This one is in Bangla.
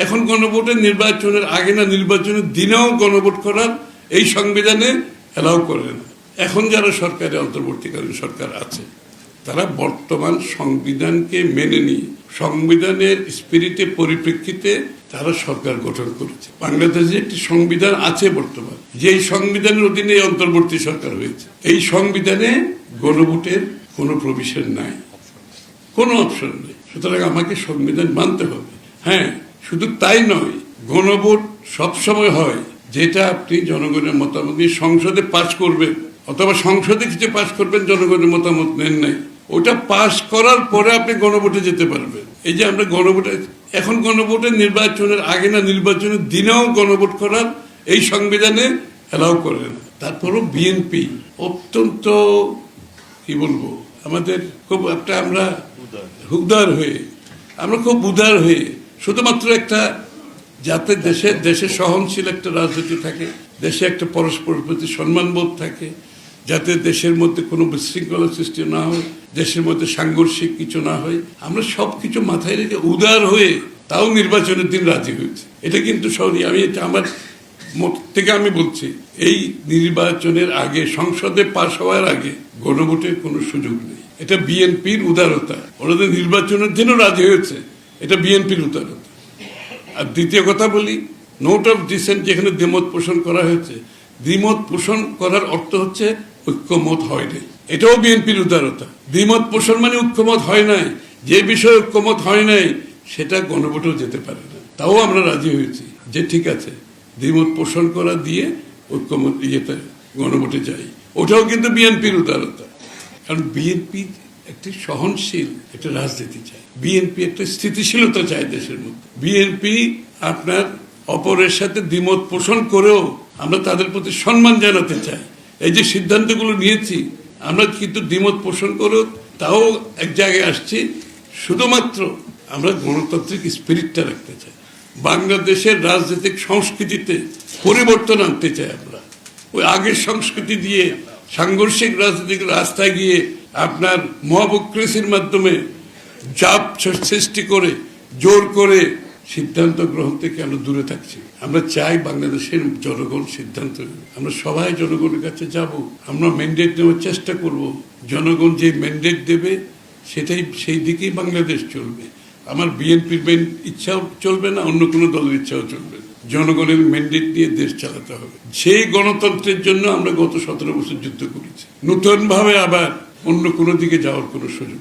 এখন গণভোটের নির্বাচনের আগে না নির্বাচনের দিনেও গণভোট করার এই সংবিধানে এলাও করে না। এখন যারা সরকারের অন্তর্বর্তীকালীন সরকার আছে তারা বর্তমান সংবিধানকে মেনে নিয়ে সংবিধানের স্পিরিটে পরিপ্রেক্ষিতে তারা সরকার গঠন করেছে। বাংলাদেশে একটি সংবিধান আছে বর্তমান, যেই সংবিধানের অধীনে অন্তর্বর্তী সরকার হয়েছে। এই সংবিধানে গণভোটের কোনো প্রভিশন নাই, কোনো অপশন নেই। সুতরাং আমাকে সংবিধান মানতে হবে। হ্যাঁ, শুধু তাই নয়, গণভোট সবসময় হয় যেটা আপনি জনগণের মতামত নিয়ে সংসদে পাশ করবেন অথবা সংসদে কিছু পাশ করবেন, জনগণের মতামত নেন নাই, ওটা পাশ করার পরে আপনি গণভোটে যেতে পারবেন। এই যে আমরা গণভোটে এখন গণভোটের নির্বাচনের আগে না নির্বাচনের দিনেও গণভোট করার এই সংবিধানে এলাও করে না। তারপরও বিএনপি অত্যন্ত কি বলবো, আমাদের খুব একটা আমরা খুব উদার হয়ে শুধুমাত্র একটা যাতে দেশে সহনশীল একটা রাজনীতি থাকে, দেশে একটা পরস্পরের প্রতি সম্মানবোধ থাকে, যাতে দেশের মধ্যে কোনো বিশৃঙ্খলা সৃষ্টি না হয়, দেশের মধ্যে সাংঘর্ষিক কিছু না হয়, আমরা সবকিছু মাথায় রেখে উদার হয়ে তাও নির্বাচনের দিন রাজি হয়েছে। এটা কিন্তু আমি এটা আমার মত থেকে আমি বলছি, এই নির্বাচনের আগে সংসদে পাশ হওয়ার আগে গণভোটের কোনো সুযোগ নেই। এটা বিএনপির উদারতা, ওনাদের নির্বাচনের দিনও রাজি হয়েছে, এটা বিএনপির উদারতা। আর দ্বিতীয় কথা বলি, নোট অফ ডিসেন্ট যেখানে দ্বিমত পোষণ করা হয়েছে, দ্বিমত পোষণ করার অর্থ হচ্ছে ঐক্যমত হয় নাই, এটাও বিএনপির উদারতা। দ্বিমত পোষণ মানে ঐক্যমত হয় নাই, যে বিষয়ে ঐক্যমত হয় নাই সেটা গণভোটেও যেতে পারে না, তাও আমরা রাজি হয়েছি যে ঠিক আছে দ্বিমত পোষণ করা দিয়ে ঐক্যমত গণভোটে যাই, ওটাও কিন্তু বিএনপির উদারতা। কারণ বিএনপি একটি সহনশীল একটা রাজনীতি চায়, বিএনপি একটা স্থিতিশীলতা চায় দেশের মধ্যে। বিএনপি আপনার অপরের সাথে দ্বিমত পোষণ করেও আমরা তাদের প্রতি সম্মান জানাতে চাই। এই যে সিদ্ধান্তগুলো নিয়েছি আমরা কিন্তু দ্বিমত পোষণ করেও তাও এক জায়গায় আসছি, শুধুমাত্র আমরা গণতান্ত্রিক স্পিরিটটা রাখতে চাই। বাংলাদেশের রাজনৈতিক সংস্কৃতিতে পরিবর্তন আনতে চাই আমরা। ওই আগের সংস্কৃতি দিয়ে সাংঘর্ষিক রাজনৈতিক রাস্তায় গিয়ে আপনার মহাবক্রেসির মাধ্যমে চাপ সৃষ্টি করে জোর করে সিদ্ধান্ত গ্রহণ থেকে আমরা দূরে থাকছি। আমরা চাই বাংলাদেশের জনগণ সিদ্ধান্ত নেবে, আমরা সবাই জনগণের কাছে যাব, আমরা ম্যান্ডেট নেওয়ার চেষ্টা করব। জনগণ যে ম্যান্ডেট দেবে সেটাই, সেই দিকেই বাংলাদেশ চলবে। আমার বিএনপির ইচ্ছাও চলবে না, অন্য কোনো দলের ইচ্ছাও চলবে না। জনগণের ম্যান্ডেট নিয়ে দেশ চালাতে হবে। সেই গণতন্ত্রের জন্য আমরা গত 17 বছর যুদ্ধ করেছি। নতুন ভাবে আবার অন্য কোনো দিকে যাওয়ার কোনো সুযোগ